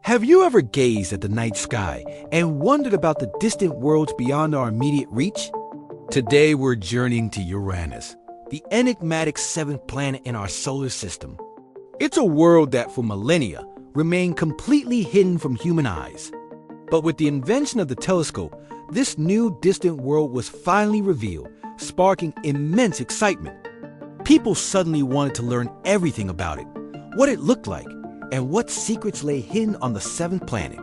Have you ever gazed at the night sky and wondered about the distant worlds beyond our immediate reach? Today we're journeying to Uranus, the enigmatic seventh planet in our solar system. It's a world that for millennia remained completely hidden from human eyes. But with the invention of the telescope, this new distant world was finally revealed, sparking immense excitement. People suddenly wanted to learn everything about it, what it looked like, and what secrets lay hidden on the seventh planet.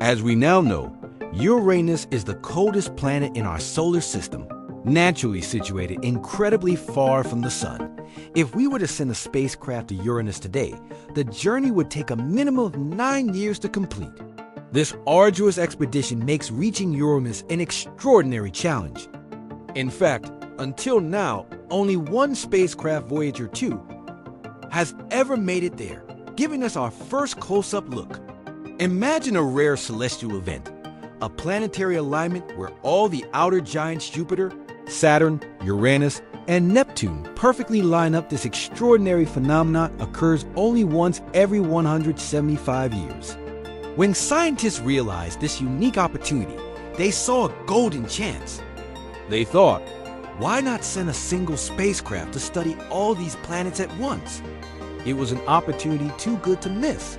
As we now know, Uranus is the coldest planet in our solar system, naturally situated incredibly far from the sun. If we were to send a spacecraft to Uranus today, the journey would take a minimum of 9 years to complete. This arduous expedition makes reaching Uranus an extraordinary challenge. In fact, until now, only one spacecraft, Voyager 2, has ever made it there, giving us our first close-up look. Imagine a rare celestial event, a planetary alignment where all the outer giants Jupiter, Saturn, Uranus, and Neptune perfectly line up. This extraordinary phenomenon occurs only once every 175 years. When scientists realized this unique opportunity, they saw a golden chance. They thought, why not send a single spacecraft to study all these planets at once? It was an opportunity too good to miss.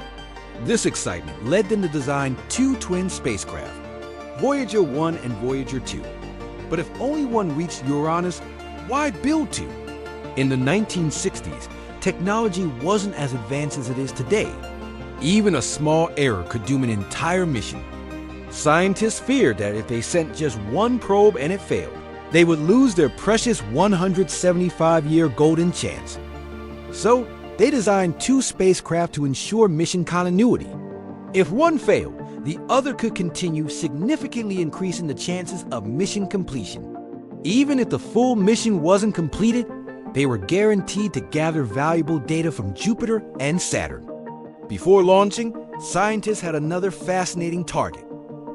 This excitement led them to design two twin spacecraft, Voyager 1 and Voyager 2. But if only one reached Uranus, why build two? In the 1960s, technology wasn't as advanced as it is today. Even a small error could doom an entire mission. Scientists feared that if they sent just one probe and it failed, they would lose their precious 175-year golden chance. So, they designed two spacecraft to ensure mission continuity. If one failed, the other could continue, significantly increasing the chances of mission completion. Even if the full mission wasn't completed, they were guaranteed to gather valuable data from Jupiter and Saturn. Before launching, scientists had another fascinating target,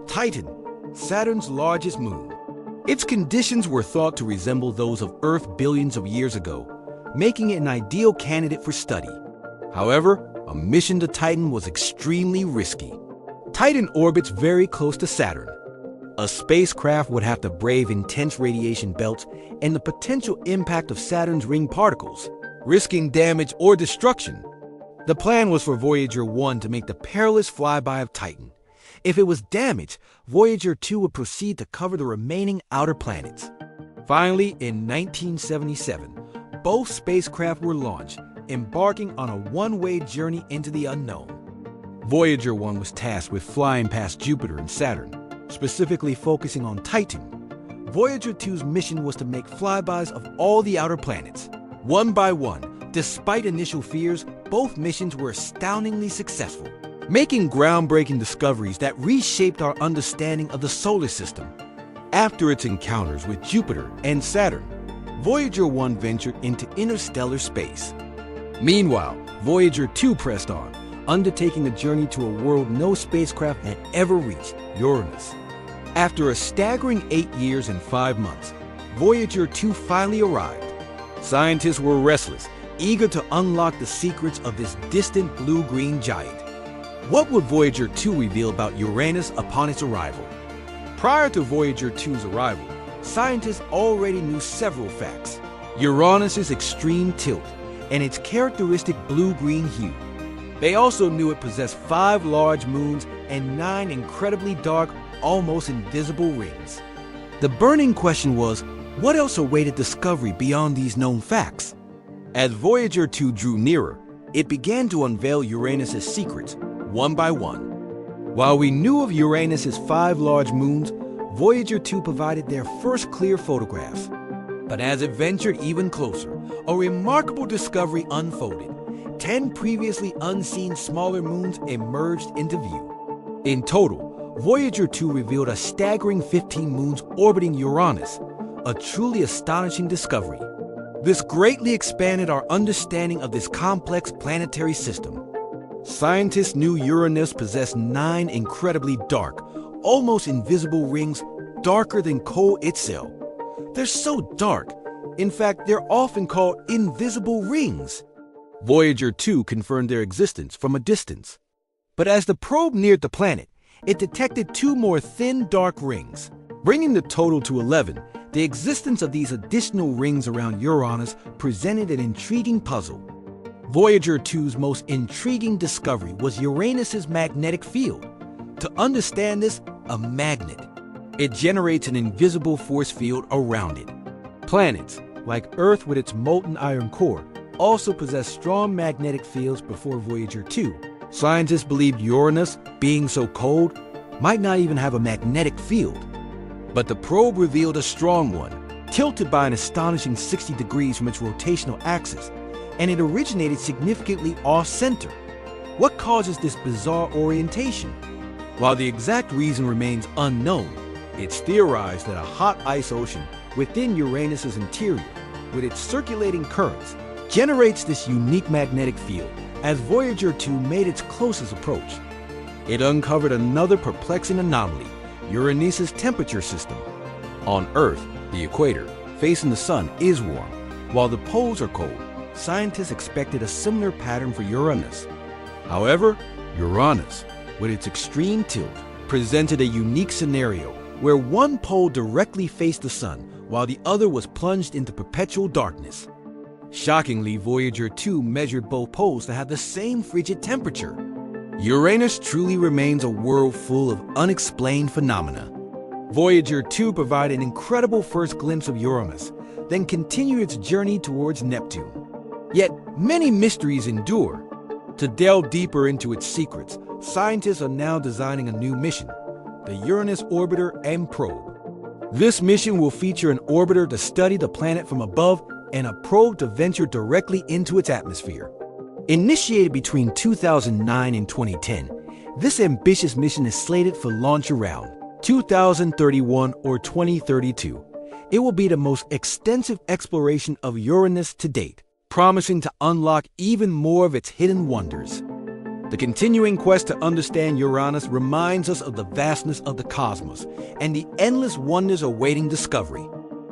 Titan, Saturn's largest moon. Its conditions were thought to resemble those of Earth billions of years ago, making it an ideal candidate for study. However, a mission to Titan was extremely risky. Titan orbits very close to Saturn. A spacecraft would have to brave intense radiation belts and the potential impact of Saturn's ring particles, risking damage or destruction. The plan was for Voyager 1 to make the perilous flyby of Titan. If it was damaged, Voyager 2 would proceed to cover the remaining outer planets. Finally, in 1977, both spacecraft were launched, embarking on a one-way journey into the unknown. Voyager 1 was tasked with flying past Jupiter and Saturn, specifically focusing on Titan. Voyager 2's mission was to make flybys of all the outer planets. One by one, despite initial fears, both missions were astoundingly successful, making groundbreaking discoveries that reshaped our understanding of the solar system. After its encounters with Jupiter and Saturn, Voyager 1 ventured into interstellar space. Meanwhile, Voyager 2 pressed on, undertaking a journey to a world no spacecraft had ever reached, Uranus. After a staggering 8 years and 5 months, Voyager 2 finally arrived. Scientists were restless, eager to unlock the secrets of this distant blue-green giant. What would Voyager 2 reveal about Uranus upon its arrival? Prior to Voyager 2's arrival, scientists already knew several facts: Uranus's extreme tilt and its characteristic blue-green hue. They also knew it possessed 5 large moons and 9 incredibly dark, almost invisible rings. The burning question was, what else awaited discovery beyond these known facts? As Voyager 2 drew nearer, it began to unveil Uranus's secrets, one by one. While we knew of Uranus's 5 large moons, Voyager 2 provided their first clear photographs. But as it ventured even closer, a remarkable discovery unfolded. 10 previously unseen smaller moons emerged into view. In total, Voyager 2 revealed a staggering 15 moons orbiting Uranus, a truly astonishing discovery. This greatly expanded our understanding of this complex planetary system. Scientists knew Uranus possessed 9 incredibly dark, almost invisible rings, darker than coal itself. They're so dark, in fact, they're often called invisible rings. Voyager 2 confirmed their existence from a distance. But as the probe neared the planet, it detected 2 more thin, dark rings. Bringing the total to 11, the existence of these additional rings around Uranus presented an intriguing puzzle. Voyager 2's most intriguing discovery was Uranus's magnetic field. To understand this, a magnet. It generates an invisible force field around it. Planets, like Earth with its molten iron core, also possess strong magnetic fields before Voyager 2. Scientists believed Uranus, being so cold, might not even have a magnetic field. But the probe revealed a strong one, tilted by an astonishing 60 degrees from its rotational axis, and it originated significantly off-center. What causes this bizarre orientation? While the exact reason remains unknown, it's theorized that a hot ice ocean within Uranus's interior, with its circulating currents, generates this unique magnetic field as Voyager 2 made its closest approach. It uncovered another perplexing anomaly, Uranus's temperature system. On Earth, the equator, facing the sun, is warm, while the poles are cold. Scientists expected a similar pattern for Uranus. However, Uranus, with its extreme tilt, presented a unique scenario where one pole directly faced the sun while the other was plunged into perpetual darkness. Shockingly, Voyager 2 measured both poles to have the same frigid temperature. Uranus truly remains a world full of unexplained phenomena. Voyager 2 provided an incredible first glimpse of Uranus, then continued its journey towards Neptune. Yet, many mysteries endure. To delve deeper into its secrets, scientists are now designing a new mission, the Uranus Orbiter and Probe. This mission will feature an orbiter to study the planet from above and a probe to venture directly into its atmosphere. Initiated between 2009 and 2010, this ambitious mission is slated for launch around 2031 or 2032. It will be the most extensive exploration of Uranus to date, promising to unlock even more of its hidden wonders. The continuing quest to understand Uranus reminds us of the vastness of the cosmos and the endless wonders awaiting discovery.